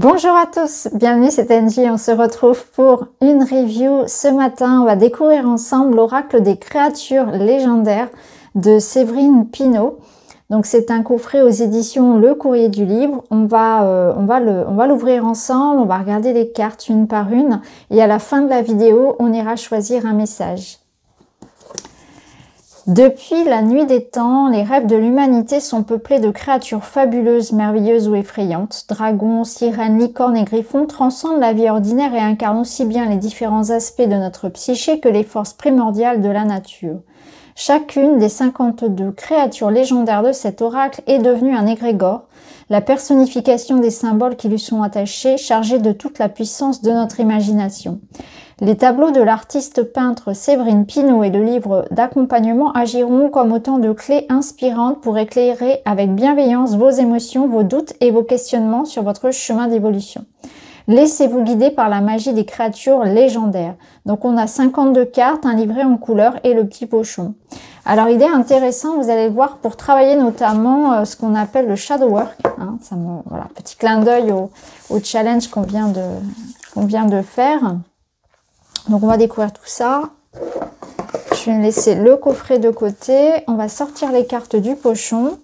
Bonjour à tous, bienvenue, c'est Angie, on se retrouve pour une review. Ce matin, on va découvrir ensemble l'oracle des créatures légendaires de Séverine Pinault. Donc c'est un coffret aux éditions Le Courrier du Livre. On va l'ouvrir ensemble, on va regarder les cartes une par une et à la fin de la vidéo, on ira choisir un message. Depuis la nuit des temps, les rêves de l'humanité sont peuplés de créatures fabuleuses, merveilleuses ou effrayantes. Dragons, sirènes, licornes et griffons transcendent la vie ordinaire et incarnent aussi bien les différents aspects de notre psyché que les forces primordiales de la nature. Chacune des 52 créatures légendaires de cet oracle est devenue un égrégore, la personnification des symboles qui lui sont attachés, chargés de toute la puissance de notre imagination. Les tableaux de l'artiste peintre Séverine Pinault et le livre d'accompagnement agiront comme autant de clés inspirantes pour éclairer avec bienveillance vos émotions, vos doutes et vos questionnements sur votre chemin d'évolution. Laissez-vous guider par la magie des créatures légendaires. Donc on a 52 cartes, un livret en couleur et le petit pochon. Alors il est intéressant, vous allez le voir, pour travailler notamment ce qu'on appelle le shadow work. Hein, voilà, petit clin d'œil au challenge qu'on vient de faire. Donc on va découvrir tout ça. Je vais laisser le coffret de côté. On va sortir les cartes du pochon.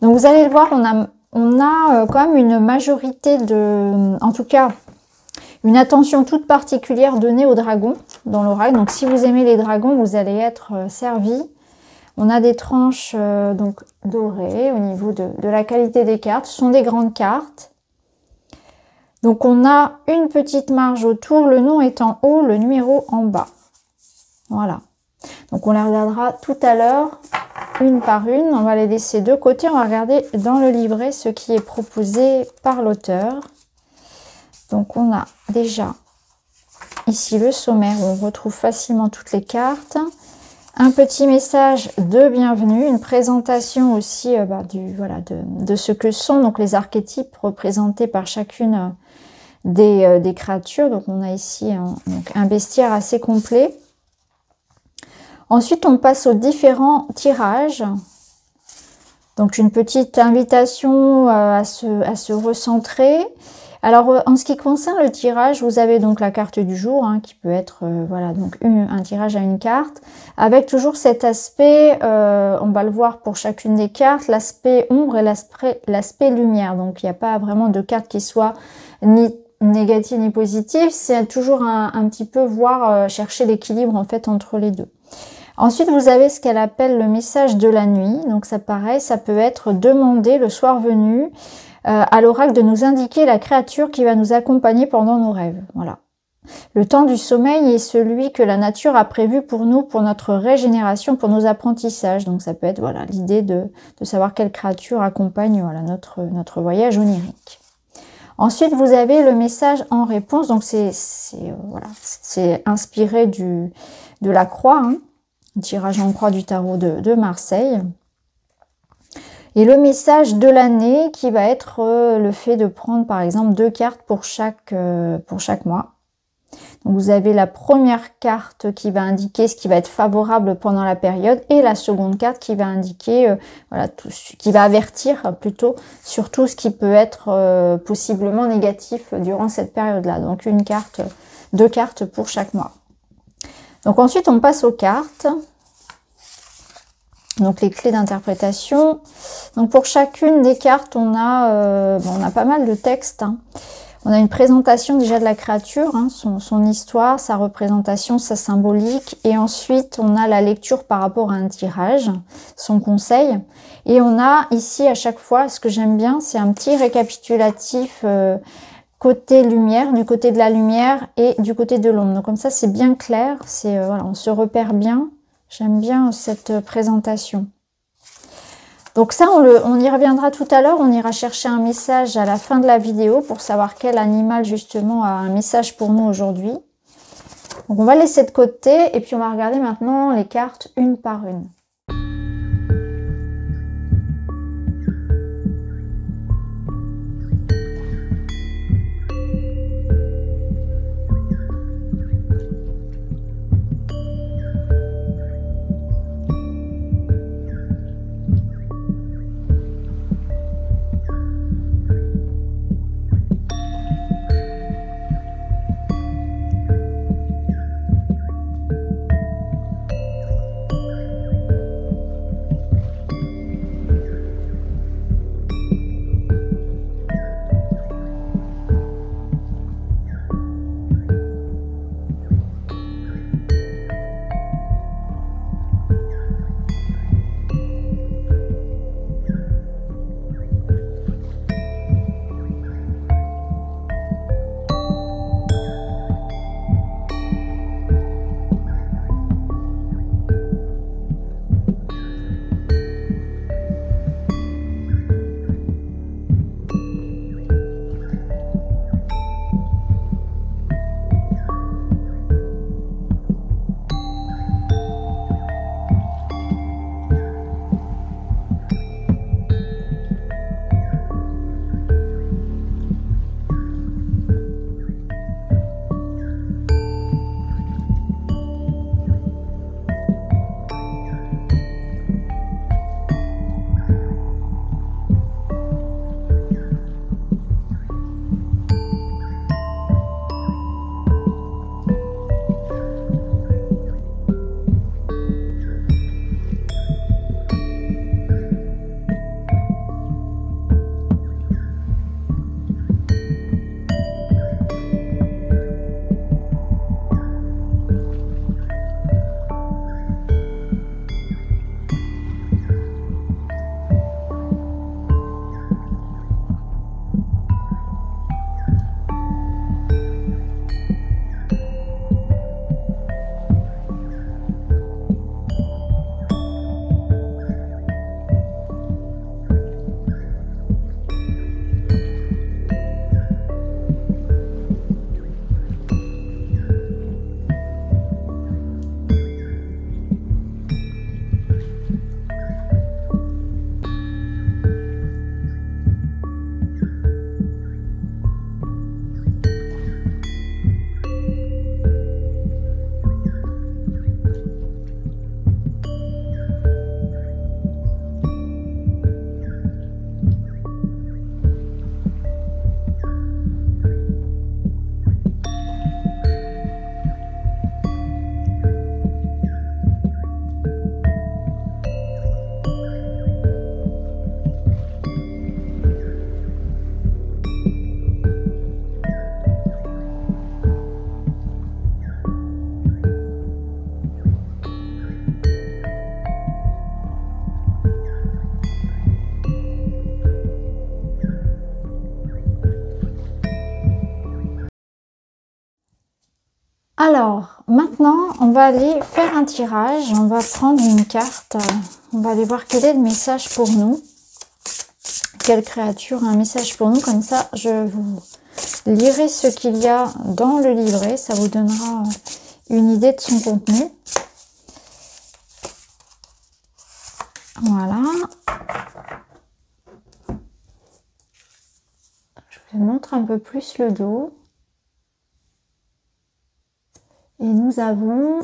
Donc vous allez le voir, on a quand même une majorité en tout cas, une attention toute particulière donnée aux dragons dans l'oracle. Donc si vous aimez les dragons, vous allez être servi. On a des tranches donc dorées au niveau de la qualité des cartes. Ce sont des grandes cartes. Donc on a une petite marge autour, le nom est en haut, le numéro en bas. Voilà. Donc on les regardera tout à l'heure, une par une. On va les laisser de côté. On va regarder dans le livret ce qui est proposé par l'auteur. Donc on a déjà ici le sommaire où on retrouve facilement toutes les cartes. Un petit message de bienvenue, une présentation aussi de ce que sont donc les archétypes représentés par chacune des créatures. Donc on a ici un bestiaire assez complet. Ensuite on passe aux différents tirages. Donc une petite invitation à se recentrer. Alors en ce qui concerne le tirage, vous avez donc la carte du jour hein, qui peut être donc un tirage à une carte avec toujours cet aspect, on va le voir pour chacune des cartes, l'aspect ombre et l'aspect lumière. Donc il n'y a pas vraiment de carte qui soit ni négative ni positive, c'est toujours un petit peu chercher l'équilibre en fait entre les deux. Ensuite, vous avez ce qu'elle appelle le message de la nuit. Donc ça pareil, ça peut être demandé le soir venu à l'oracle de nous indiquer la créature qui va nous accompagner pendant nos rêves. Voilà. Le temps du sommeil est celui que la nature a prévu pour nous, pour notre régénération, pour nos apprentissages. Donc ça peut être l'idée de savoir quelle créature accompagne notre voyage onirique. Ensuite, vous avez le message en réponse. Donc c'est inspiré de la croix, hein, tirage en croix du tarot de Marseille. Et le message de l'année qui va être le fait de prendre par exemple 2 cartes pour chaque mois. Donc vous avez la première carte qui va indiquer ce qui va être favorable pendant la période et la seconde carte qui va indiquer qui va avertir plutôt sur tout ce qui peut être possiblement négatif durant cette période-là. Donc 2 cartes pour chaque mois. Donc ensuite on passe aux cartes. Donc les clés d'interprétation. Donc pour chacune des cartes, on a pas mal de textes. Hein. On a une présentation déjà de la créature, hein, son histoire, sa représentation, sa symbolique. Et ensuite, on a la lecture par rapport à un tirage, son conseil. Et on a ici à chaque fois, ce que j'aime bien, c'est un petit récapitulatif côté lumière, du côté de la lumière et du côté de l'ombre. Donc comme ça, c'est bien clair, on se repère bien. J'aime bien cette présentation. Donc ça, on y reviendra tout à l'heure. On ira chercher un message à la fin de la vidéo pour savoir quel animal justement a un message pour nous aujourd'hui. Donc on va laisser de côté et puis on va regarder maintenant les cartes une par une. Alors, maintenant, on va aller faire un tirage. On va prendre une carte. On va aller voir quel est le message pour nous. Quelle créature a un message pour nous? Comme ça, je vous lirai ce qu'il y a dans le livret. Ça vous donnera une idée de son contenu. Voilà. Je vous montre un peu plus le dos. Et nous avons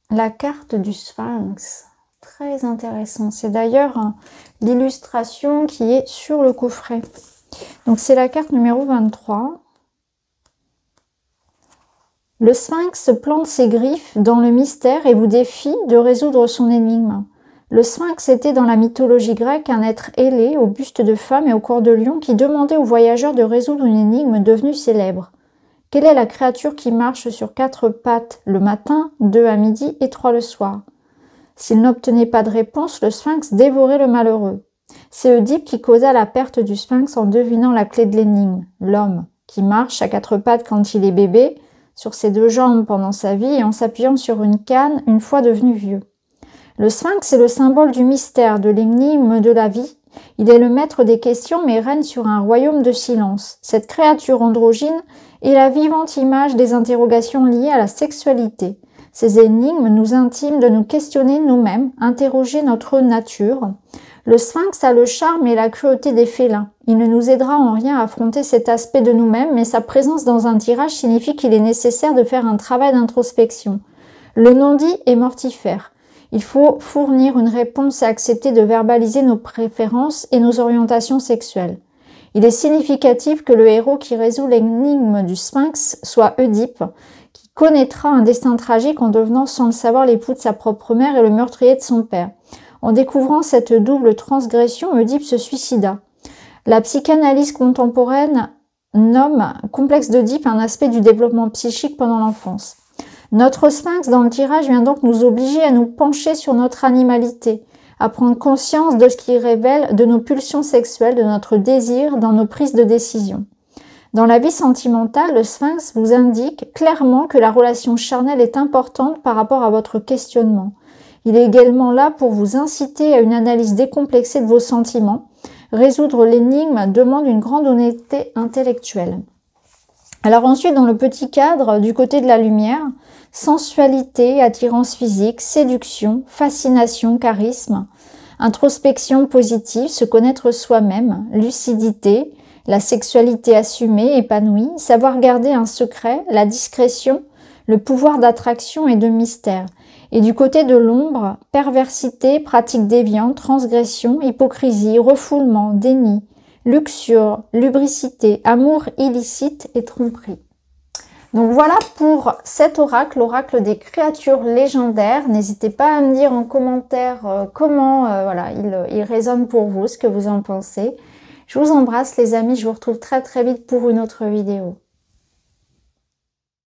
la carte du Sphinx. Très intéressant. C'est d'ailleurs l'illustration qui est sur le coffret. Donc c'est la carte numéro 23. Le Sphinx plante ses griffes dans le mystère et vous défie de résoudre son énigme. Le Sphinx était dans la mythologie grecque un être ailé, au buste de femme et au corps de lion qui demandait aux voyageurs de résoudre une énigme devenue célèbre. Quelle est la créature qui marche sur 4 pattes le matin, 2 à midi et 3 le soir? S'il n'obtenait pas de réponse, le Sphinx dévorait le malheureux. C'est Oedipe qui causa la perte du Sphinx en devinant la clé de l'énigme. L'homme, qui marche à 4 pattes quand il est bébé, sur ses 2 jambes pendant sa vie et en s'appuyant sur une canne une fois devenu vieux. Le Sphinx est le symbole du mystère, de l'énigme de la vie. Il est le maître des questions mais règne sur un royaume de silence. Cette créature androgyne est la vivante image des interrogations liées à la sexualité. Ces énigmes nous intiment de nous questionner nous-mêmes, interroger notre nature. Le Sphinx a le charme et la cruauté des félins. Il ne nous aidera en rien à affronter cet aspect de nous-mêmes, mais sa présence dans un tirage signifie qu'il est nécessaire de faire un travail d'introspection. Le non-dit est mortifère. Il faut fournir une réponse et accepter de verbaliser nos préférences et nos orientations sexuelles. Il est significatif que le héros qui résout l'énigme du Sphinx soit Oedipe, qui connaîtra un destin tragique en devenant sans le savoir l'époux de sa propre mère et le meurtrier de son père. En découvrant cette double transgression, Oedipe se suicida. La psychanalyse contemporaine nomme complexe d'Oedipe un aspect du développement psychique pendant l'enfance. Notre Sphinx dans le tirage vient donc nous obliger à nous pencher sur notre animalité, à prendre conscience de ce qui révèle de nos pulsions sexuelles, de notre désir dans nos prises de décision. Dans la vie sentimentale, le Sphinx vous indique clairement que la relation charnelle est importante par rapport à votre questionnement. Il est également là pour vous inciter à une analyse décomplexée de vos sentiments. Résoudre l'énigme demande une grande honnêteté intellectuelle. Alors ensuite, dans le petit cadre, du côté de la lumière, sensualité, attirance physique, séduction, fascination, charisme, introspection positive, se connaître soi-même, lucidité, la sexualité assumée, épanouie, savoir garder un secret, la discrétion, le pouvoir d'attraction et de mystère. Et du côté de l'ombre, perversité, pratique déviante, transgression, hypocrisie, refoulement, déni, luxure, lubricité, amour illicite et tromperie. Donc voilà pour cet oracle, l'oracle des créatures légendaires. N'hésitez pas à me dire en commentaire comment voilà, il résonne pour vous, ce que vous en pensez. Je vous embrasse les amis, je vous retrouve très vite pour une autre vidéo.